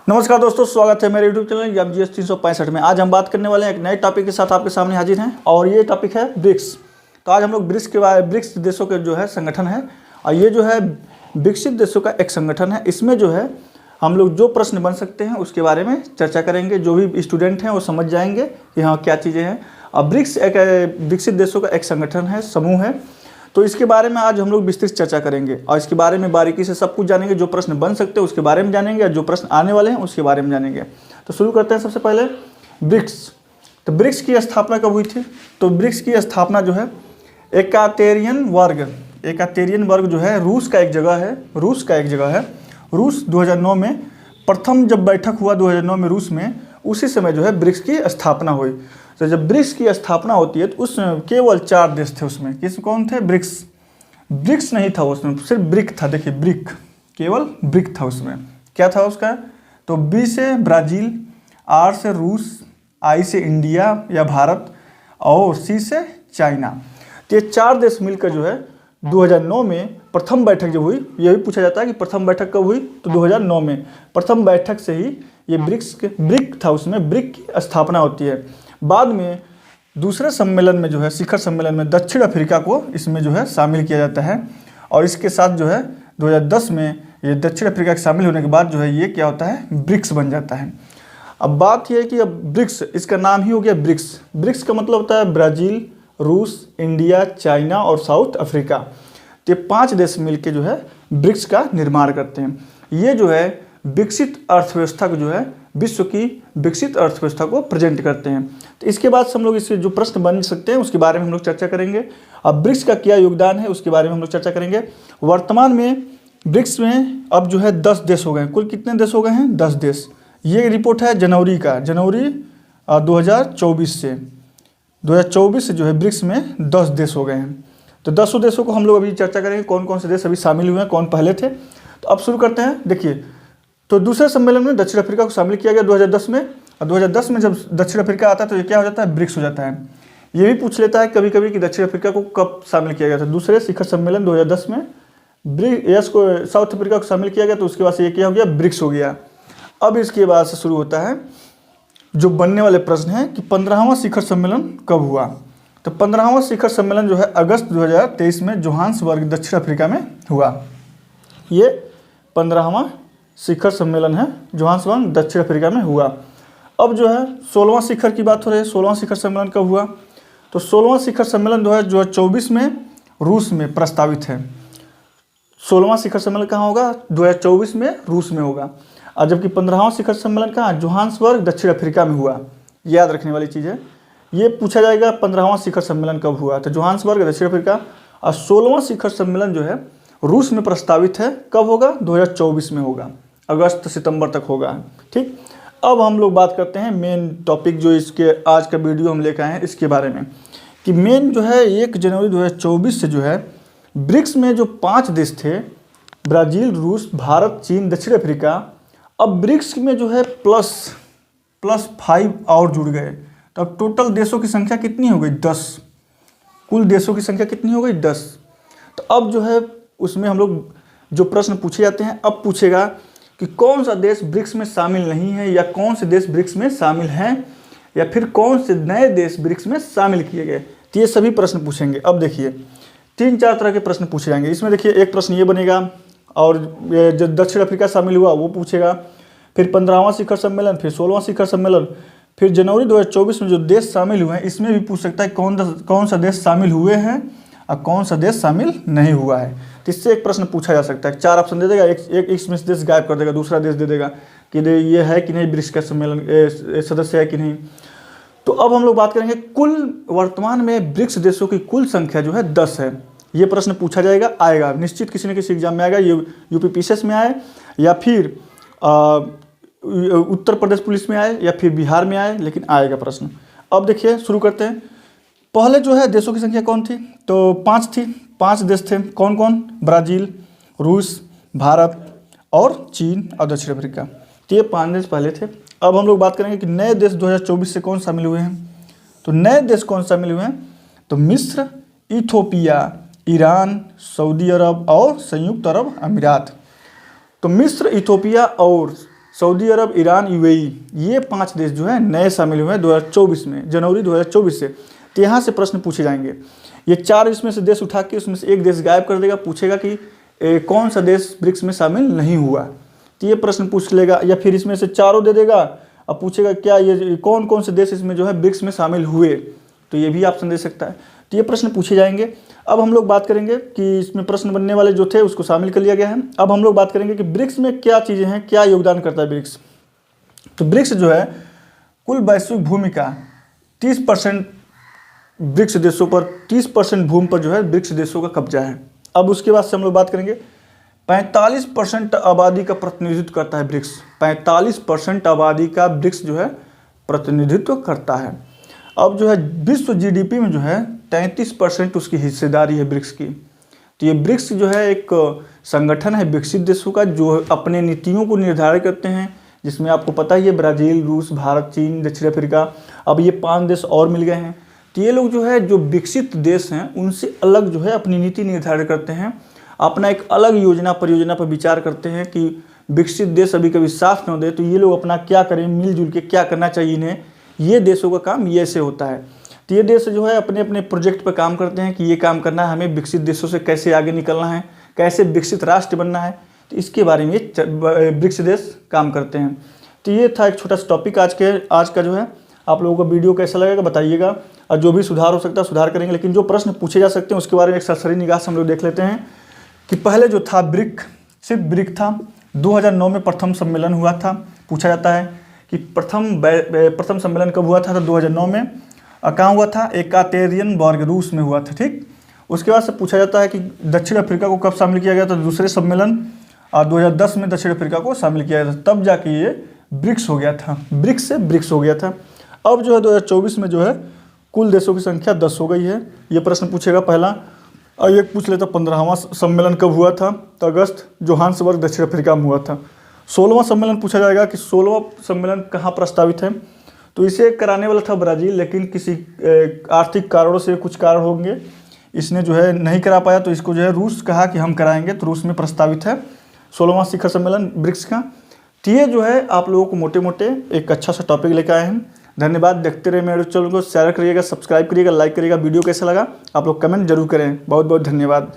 नमस्कार दोस्तों, स्वागत है मेरे YouTube चैनल GS 365 में। आज हम बात करने वाले हैं एक नए टॉपिक के साथ आपके सामने हाजिर हैं और ये टॉपिक है ब्रिक्स। तो आज हम लोग ब्रिक्स देशों के जो है संगठन है और ये जो है विकसित देशों का एक संगठन है। इसमें जो है हम लोग जो प्रश्न बन सकते हैं उसके बारे में चर्चा करेंगे। जो भी स्टूडेंट हैं वो समझ जाएंगे कि हाँ क्या चीज़ें हैं। और ब्रिक्स एक विकसित देशों का एक संगठन है, समूह है। तो इसके बारे में आज हम लोग विस्तृत चर्चा करेंगे और इसके बारे में बारीकी से सब कुछ जानेंगे। जो प्रश्न बन सकते हैं उसके बारे में जानेंगे और जो प्रश्न आने वाले हैं उसके बारे में जानेंगे। तो शुरू करते हैं सबसे पहले ब्रिक्स। तो ब्रिक्स की स्थापना कब हुई थी? तो ब्रिक्स की स्थापना जो है एकातेरियन वर्ग जो है रूस का एक जगह है। रूस 2009 में प्रथम जब बैठक हुआ 2009 में रूस में, उसी समय जो है ब्रिक्स की स्थापना हुई। तो जब ब्रिक्स की स्थापना होती है तो उसमें केवल 4 देश थे। उसमें कौन थे? ब्रिक्स नहीं था उसमें, सिर्फ ब्रिक था। देखिए ब्रिक, केवल ब्रिक था उसमें। क्या था उसका? तो बी से ब्राज़ील, आर से रूस, आई से इंडिया या भारत और सी से चाइना। तो ये 4 देश मिलकर जो है 2009 में प्रथम बैठक जब हुई, यह भी पूछा जाता है कि प्रथम बैठक कब हुई? तो 2009 में प्रथम बैठक से ही ये ब्रिक था, उसमें ब्रिक की स्थापना होती है। बाद में दूसरे सम्मेलन में जो है शिखर सम्मेलन में दक्षिण अफ्रीका को इसमें जो है शामिल किया जाता है और इसके साथ जो है 2010 में ये दक्षिण अफ्रीका के शामिल होने के बाद जो है ये क्या होता है? ब्रिक्स बन जाता है। अब बात यह है कि अब ब्रिक्स, इसका नाम ही हो गया ब्रिक्स। ब्रिक्स का मतलब होता है ब्राज़ील, रूस, इंडिया, चाइना और साउथ अफ्रीका। तो ये 5 देश मिलकर जो है ब्रिक्स का निर्माण करते हैं। ये जो है विकसित अर्थव्यवस्था को जो है विश्व की विकसित अर्थव्यवस्था को प्रेजेंट करते हैं। तो इसके बाद हम लोग इसके जो प्रश्न बन सकते हैं उसके बारे में हम लोग चर्चा करेंगे। अब ब्रिक्स का क्या योगदान है उसके बारे में हम लोग चर्चा करेंगे। वर्तमान में ब्रिक्स में अब जो है 10 देश हो गए हैं। कुल कितने देश हो गए हैं? 10 देश। ये रिपोर्ट है जनवरी 2024 से जो है ब्रिक्स में 10 देश हो गए हैं। तो 10 देशों को हम लोग अभी चर्चा करेंगे, कौन कौन से देश अभी शामिल हुए हैं, कौन पहले थे। तो अब शुरू करते हैं। देखिए, तो दूसरे सम्मेलन में दक्षिण अफ्रीका को शामिल किया गया 2010 में। और 2010 में जब दक्षिण अफ्रीका आता है तो ये क्या हो जाता है? ब्रिक्स हो जाता है। ये भी पूछ लेता है कभी कभी कि दक्षिण अफ्रीका को कब शामिल किया गया था? दूसरे शिखर सम्मेलन 2010 में ब्रिक्स को साउथ अफ्रीका को शामिल किया गया, तो उसके बाद से ये क्या हो गया? ब्रिक्स हो गया। अब इसके बाद से शुरू होता है जो बनने वाले प्रश्न हैं कि 15वां शिखर सम्मेलन कब हुआ? तो 15वां शिखर सम्मेलन जो है अगस्त 2023 में जोहान्सबर्ग दक्षिण अफ्रीका में हुआ। ये 15वां शिखर सम्मेलन है, जोहान्सबर्ग दक्षिण अफ्रीका में हुआ। अब जो है 16वां शिखर की बात हो रही है। 16वां शिखर सम्मेलन कब हुआ? तो 16वां शिखर सम्मेलन जो है 2024 में रूस में प्रस्तावित है। 16वां शिखर सम्मेलन कहाँ होगा? 2024 में रूस में होगा। और जबकि 15वां शिखर सम्मेलन कहाँ? जोहान्सबर्ग दक्षिण अफ्रीका में हुआ। याद रखने वाली चीज़ है, ये पूछा जाएगा 15वां शिखर सम्मेलन कब हुआ? तो जोहान्सबर्ग दक्षिण अफ्रीका। और 16वां शिखर सम्मेलन जो है रूस में प्रस्तावित है। कब होगा? 2024 में होगा, अगस्त सितंबर तक होगा। ठीक, अब हम लोग बात करते हैं मेन टॉपिक जो इसके आज का वीडियो हम लेकर आए हैं इसके बारे में, कि मेन जो है 1 जनवरी 2024 से जो है ब्रिक्स में जो 5 देश थे, ब्राज़ील, रूस, भारत, चीन, दक्षिण अफ्रीका, अब ब्रिक्स में जो है प्लस 5 और जुड़ गए। तो अब टोटल देशों की संख्या कितनी हो गई? 10। कुल देशों की संख्या कितनी हो गई? 10। तो अब जो है उसमें हम लोग जो प्रश्न पूछे जाते हैं, अब पूछेगा कि कौन सा देश ब्रिक्स में शामिल नहीं है या कौन से देश ब्रिक्स में शामिल हैं या फिर कौन से नए देश ब्रिक्स में शामिल किए गए। तो ये सभी प्रश्न पूछेंगे। अब देखिए 3-4 तरह के प्रश्न पूछे जाएंगे। इसमें देखिए एक प्रश्न ये बनेगा और जो दक्षिण अफ्रीका शामिल हुआ वो पूछेगा, फिर 15वां शिखर सम्मेलन, फिर 16वां शिखर सम्मेलन, फिर जनवरी 2024 में जो देश शामिल हुए हैं इसमें भी पूछ सकता है कौन सा देश शामिल हुए हैं और कौन सा देश शामिल नहीं हुआ है। तो इससे एक प्रश्न पूछा जा सकता है। 4 ऑप्शन दे देगा, एक इसमें देश गायब कर देगा, दूसरा देश दे देगा कि ये है कि नहीं ब्रिक्स का सम्मेलन सदस्य है कि नहीं। तो अब हम लोग बात करेंगे कुल वर्तमान में ब्रिक्स देशों की कुल संख्या जो है 10 है। ये प्रश्न पूछा जाएगा, आएगा निश्चित, किसी न किसी एग्जाम में आएगा। ये यूपी पीसीएस में आए या फिर उत्तर प्रदेश पुलिस में आए या फिर बिहार में आए, लेकिन आएगा प्रश्न। अब देखिए शुरू करते हैं। पहले जो है देशों की संख्या कौन थी? तो 5 थी। 5 देश थे। कौन कौन? ब्राज़ील, रूस, भारत और चीन और दक्षिण अफ्रीका। तो ये 5 देश पहले थे। अब हम लोग बात करेंगे कि नए देश 2024 से कौन शामिल हुए हैं। तो नए देश कौन शामिल हुए हैं? तो मिस्र, इथोपिया, ईरान, सऊदी अरब और संयुक्त अरब अमीरात। तो मिस्र, इथोपिया और सऊदी अरब, ईरान, यूएई, ये 5 देश जो है नए शामिल हुए हैं 2024 में, जनवरी 2024 से। तो यहाँ से प्रश्न पूछे जाएंगे। ये 4 इसमें से देश उठा के उसमें से एक देश गायब कर देगा, पूछेगा कि कौन सा देश ब्रिक्स में शामिल नहीं हुआ। तो ये प्रश्न पूछ लेगा, या फिर इसमें से चारों दे देगा अब पूछेगा क्या ये कौन कौन से देश इसमें जो है ब्रिक्स में शामिल हुए, तो ये भी ऑप्शन दे सकता है। तो ये प्रश्न पूछे जाएंगे। अब हम लोग बात करेंगे कि इसमें प्रश्न बनने वाले जो थे उसको शामिल कर लिया गया है। अब हम लोग बात करेंगे कि ब्रिक्स में क्या चीज़ें हैं, क्या योगदान करता है ब्रिक्स। तो ब्रिक्स जो है कुल वैश्विक भूमि का 30% ब्रिक्स देशों पर, 30% भूमि पर जो है ब्रिक्स देशों का कब्जा है। अब उसके बाद से हम लोग बात करेंगे 45% आबादी का प्रतिनिधित्व करता है ब्रिक्स। 45% आबादी का ब्रिक्स जो है प्रतिनिधित्व करता है। अब जो है विश्व जीडीपी में जो है 33% उसकी हिस्सेदारी है ब्रिक्स की। तो ये ब्रिक्स जो है एक संगठन है विकसित देशों का जो अपने नीतियों को निर्धारित करते हैं, जिसमें आपको पता ही है ब्राज़ील, रूस, भारत, चीन, दक्षिण अफ्रीका, अब ये 5 देश और मिल गए हैं। तो ये लोग जो है जो विकसित देश हैं उनसे अलग जो है अपनी नीति निर्धारित करते हैं, अपना एक अलग योजना परियोजना पर विचार करते हैं कि विकसित देश अभी कभी साथ न दे तो ये लोग अपना क्या करें, मिलजुल के क्या करना चाहिए इन्हें। ये देशों का काम ये से होता है। तो ये देश जो है अपने अपने प्रोजेक्ट पर काम करते हैं कि ये काम करना है हमें, विकसित देशों से कैसे आगे निकलना है, कैसे विकसित राष्ट्र बनना है, तो इसके बारे में ब्रिक्स देश काम करते हैं। तो ये था एक छोटा सा टॉपिक आज का जो है। आप लोगों को वीडियो कैसा लगेगा बताइएगा, और जो भी सुधार हो सकता है सुधार करेंगे, लेकिन जो प्रश्न पूछे जा सकते हैं उसके बारे में एक सरसरी निगाह से हम लोग देख लेते हैं कि पहले जो था ब्रिक, सिर्फ ब्रिक था। 2009 में प्रथम सम्मेलन हुआ था। पूछा जाता है कि प्रथम सम्मेलन कब हुआ था, तो 2009 में। कहाँ हुआ था, एकातेरियनबर्ग, रूस में हुआ था। ठीक, उसके बाद से पूछा जाता है कि दक्षिण अफ्रीका को कब शामिल किया गया था, दूसरे सम्मेलन 2010 में दक्षिण अफ्रीका को शामिल किया गया था, तब जाके ये ब्रिक्स हो गया था, ब्रिक्स से ब्रिक्स हो गया था। अब जो है 2024 में जो है कुल देशों की संख्या 10 हो गई है। ये प्रश्न पूछेगा पहला। और एक पूछ लेता 15वां सम्मेलन कब हुआ था, तो अगस्त, जोहान्सबर्ग, दक्षिण अफ्रीका में हुआ था। 16वां सम्मेलन पूछा जाएगा कि 16वां सम्मेलन कहाँ प्रस्तावित है, तो इसे कराने वाला था ब्राज़ील, लेकिन किसी आर्थिक कारणों से कुछ कारण होंगे इसने जो है नहीं करा पाया, तो इसको जो है रूस कहा कि हम कराएंगे, तो रूस में प्रस्तावित है 16वां शिखर सम्मेलन ब्रिक्स का। तो ये जो है आप लोगों को मोटे मोटे एक अच्छा सा टॉपिक लेकर आए हैं। धन्यवाद। देखते रहिए मेरे चैनल को, शेयर करिएगा, सब्सक्राइब करिएगा, लाइक करिएगा। वीडियो कैसा लगा आप लोग कमेंट जरूर करें। बहुत बहुत धन्यवाद।